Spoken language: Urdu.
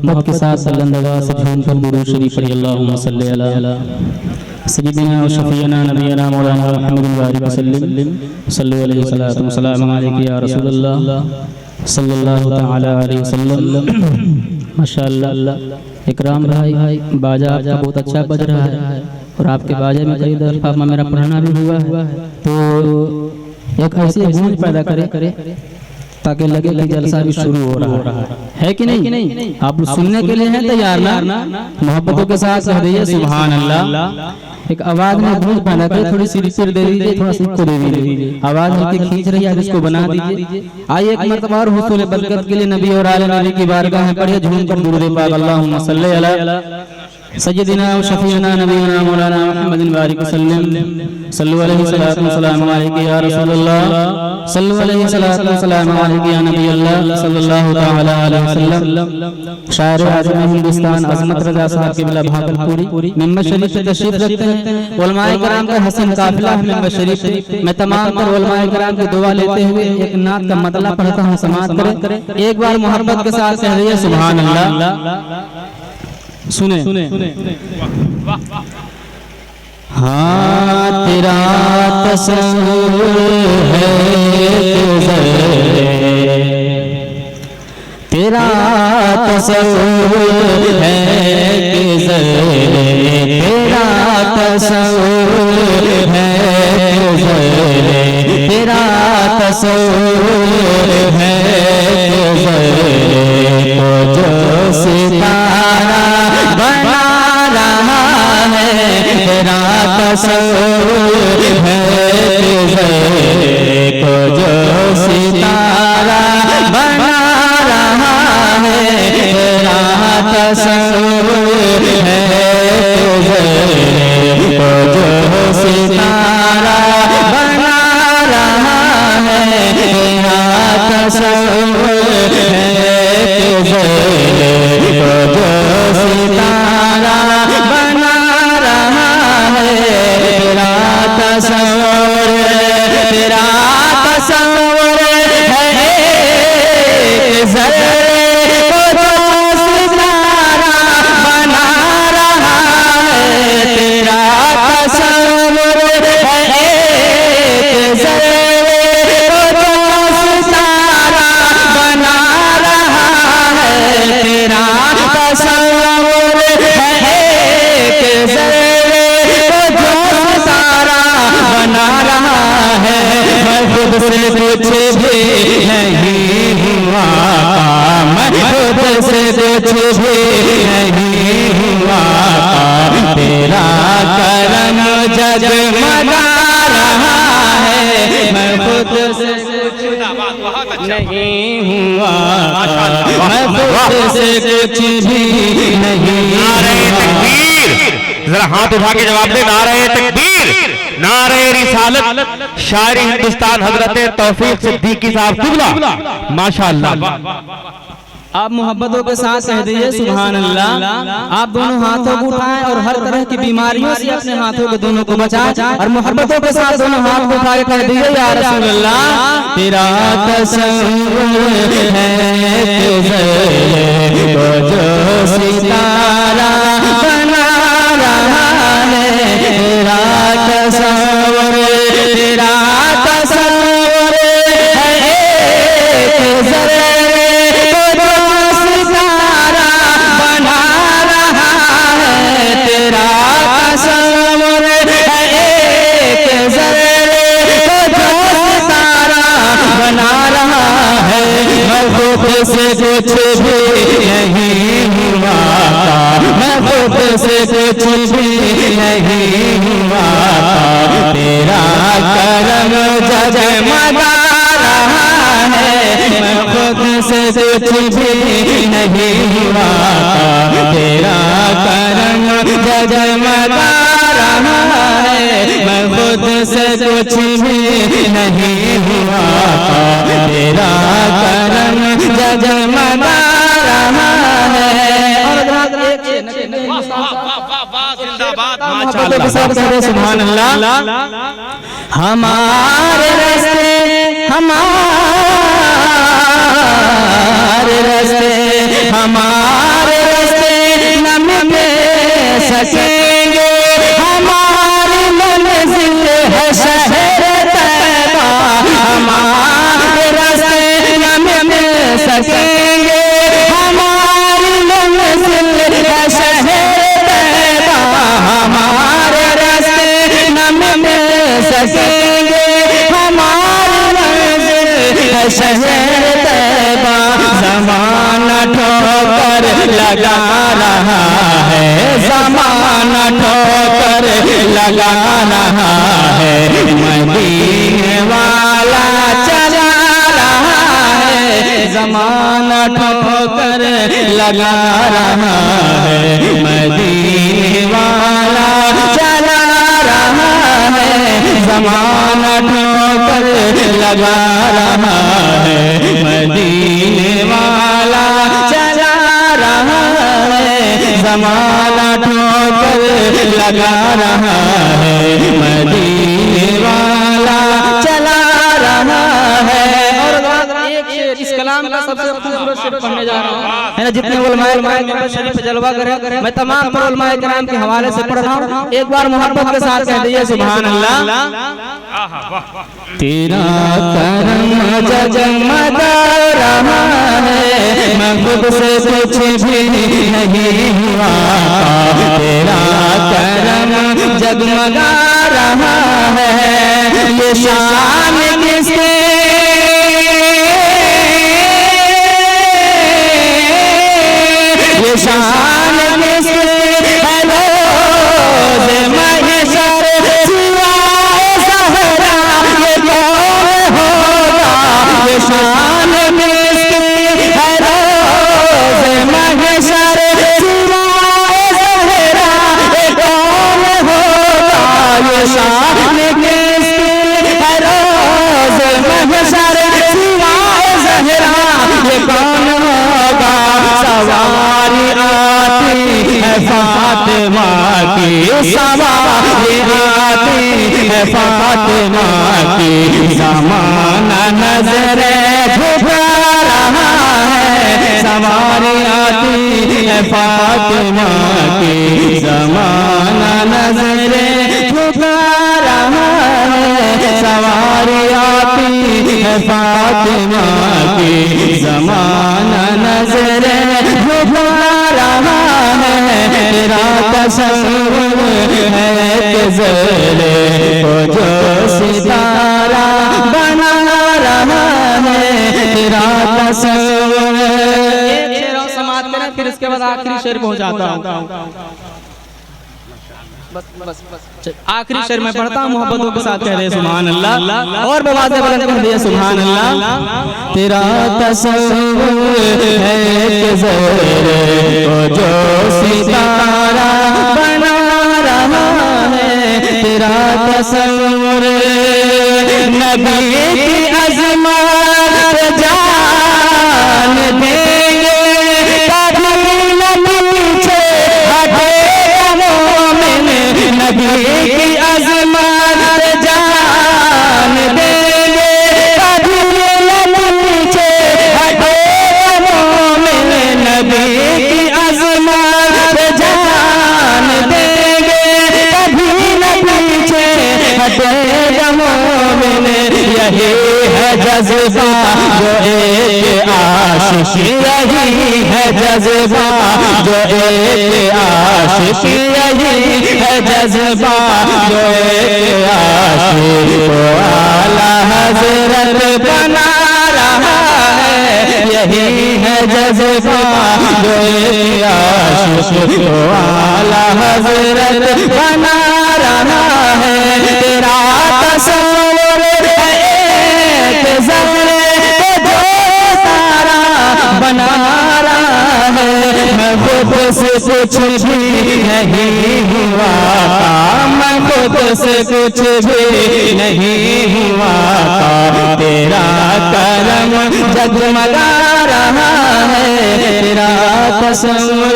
محبت کے ساتھ بلندگاہ سے جھوم کر درود شریف پڑھی اللہم صلی علی سیدنا و شفیعنا نبینا مولانا محمد وآلہ وسلم صلو علیہ السلام علیکم یا رسول اللہ صلی اللہ تعالی علیہ وسلم۔ ماشاءاللہ اکرام بھائی، باجہ آپ کا بہت اچھا بج رہا ہے اور آپ کے باجے میں کئی دفعہ میرا پڑھنا بھی ہوا ہے، تو ایک ایسی گونج پیدا کرے تاکہ لگے کہ جلسہ بھی شروع ہو رہا ہے کہ نہیں؟ آپ سننے کے لیے ہیں تیار نا؟ محبتوں کے ساتھ کہہ دیجئے سبحان اللہ۔ ایک آواز میں گونج پیدا کرے، تھوڑی سی سر دے دیجئے، تھوڑا سی کو دے دیجئے، آواز ہلکی کھینچ رہی ہے اس کو بنا دیجئے۔ آئیے ایک مرتبہ اور حصول برکت کے لیے نبی اور آل نبی کی بارگاہ میں پڑھیے جھوم کر درود پاک اللہم صلی علی سیدنا و شفیعنا نبینا مولانا محمد وآلہ وسلم صلو علیہ السلام علیکم یا رسول اللہ صلو علیہ السلام علیکم یا نبی اللہ صلی اللہ تعالی علیہ وسلم۔ شاعر اعظم ہندوستان عظمت رضا صاحب قبلہ بھاگلپوری ممبر شریف سے تشریف رکھتے ہیں۔ علماء کرام کا حسن قافلہ ہے ممبر شریف سے۔ میں تمام تر علماء کرام کی دعا لیتے ہوئے ایک نعت کا مطلب پڑھتا ہوں، سماعت کریں۔ ایک بار محبت کے ساتھ کہہ دیجئے سبحان اللہ۔ سنیں ہاں تیرا تصور ہے تیرا تصور ہے تیرا تصور ہے تیرا تصور ہے جو ستارہ بنا رہا ہے تیرا تصور ہے کو جو ستارہ بنا رہا ہے تیرا تصور ہے کو جو ستارہ بنا رہا ہے تیرا تصور ہے جو ستارہ بنا رہا ہے تیرا تصور تیرا تصور ہے ذرے کو جو ستارہ بنا رہا ہے تیرا تصور ہے ذرے کو جو ستارہ بنا رہا ہے تیرا تصور ہے کہ ذرے کو جو ستارہ بنا رہا ہے میں خود سے کچھ بھی نہیں ہوا میں خود سے کچھ بھی نہیں ہوا تیرا کرم جگمگا رہا ہے میں خود سے کچھ نہیں ہوا میں خود سے کچھ بھی نہیں۔ نعرہ تکبیر، ذرا ہاتھ اٹھا کے جواب دے، نعرہ تکبیر، نعرہ رسالت، شاعر ہندوستان حضرت توفیق صدیقی صاحب قبلہ ماشاءاللہ۔ آپ محبتوں کے ساتھ کہہ دیجئے سبحان اللہ۔ آپ دونوں ہاتھوں کو اٹھائیں اور ہر طرح کی بیماریوں سے اپنے ہاتھوں کو دونوں کو بچائیں اور محبتوں کے ساتھ دونوں ہاتھ کو اٹھا کے کہہ دیجئے یا رسول اللہ تیرا تصور ہے کو جو ستارہ بنا رہا ہے تیرا تصور تیرا تصور ہے ذرے سے کچھ بھی نہیں ہوا میں خود سے کچھ بھی نہیں ہوا تیرا کرم جگمگا رہا ہے میں خود سے کچھ بھی نہیں ہوا تیرا کرم جگمگا رہا ہے میں خود سے کچھ بھی نہیں ہوا تیرا کرم جگمگا رہا ہے۔ سبحان اللہ۔ ہمارے راستے ہمارے ہمارے راستے نہ مٹ سکیں گے، ہماری منزل ہے شہر طیبہ، ہمارے راستے نہ مٹ سکیں گے، ہماری منزل ہے شہر طیبہ، ہمارے راستے نہ مٹ سکیں گے، ہماری منزل ہے شہر طیبہ۔ زمانہ ٹھوکر لگا رہا ہے، زمانہ ٹھوکر لگا رہا ہے، مدینے والا چلا رہا ہے، زمانہ ٹھوکر لگا رہا ہے، مدینے والا چلا رہا ہے، زمانہ ٹھوکر لگا رہا ہے، مدینے والا چلا رہا ہے، زمانہ ٹھوکر لگا رہا ہے، مدینے والا چلا رہا ہے۔ اور ایک شعر اس کلام کا سب سے خوبصورت شعر پڑھنے جا رہا ہوں، ہے نا، جتنے علماء شریف پہ جلوہ کریں، میں تمام پر علماء کرام کے حوالے سے پڑھ رہا ہوں، ایک بار محبت کے ساتھ کہہ دیجئے سبحان اللہ۔ تیرا کرم جگمگا رہا ہے، میں خود سے کچھ بھی نہیں ہوا، تیرا کرم جگمگا رہا ہے، یہ شان کس کے یہ شان کس کے ہے روز محشر سوائے زہرا، یہ کون ہوگا، یہ شان کس کے ہے روز محشر سوائے زہرا، یہ کون ہوگا، یہ شان کس کے ہے روز محشر سوائے زہرا، یہ کون ہوگا، سواری آتی ہے فاطمہ کی، سواری آتی ہے فاطمہ کی، زمانہ نظر جھکا رہا ہے، سواری آتی ہے فاطمہ کی، زمانہ نظر جھکا رہا ہے، سواری آتی ہے فاطمہ کی، زمانہ نظر جھکا رہا ہے، تیرا تصور ہے کہ ذرے کو جو ستارہ بنا رہا ہے، تیرا تصور۔ ایک شعر اور سماعت کریں، پھر اس کے بعد آخری شعر پہنچاتا ہوں، آخری شعر میں پڑھتا ہوں، محبتوں کے ساتھ کہہ دے سبحان اللہ، اور بواز بلند کہہ دے سبحان اللہ۔ تیرا تصور ہے کہ ذرے کو جو ستارہ بنا رہا ہے، تیرا تصور نبی کی عظمت جان دیں گے، کبھی نہ پیچھے ہٹے مومن، نبی کی عظمت جان دیں گے، کبھی نہ پیچھے ہٹے مومن، نبی کی عظمت جان دیں گے، کبھی نہ پیچھے ہٹے مومن، یہی ہے جذبہ جو ایک عاشق، یہی ہے جذبہ جو ایک عاشق، یہی ہے جذبہ جو ایک عاشق کو اعلیٰ حضرت بنا رہا ہے، یہی ہے جذبہ جو ایک عاشق کو اعلیٰ حضرت بنا رہا ہے، تیرا تصور ایک ذرے کو جو سارا بنا رہا ہے، میں خود سے کچھ بھی نہیں ہوا، میں خود سے کچھ بھی نہیں ہوا، تیرا کرم جگمگا رہا ہے، تیرا تصور۔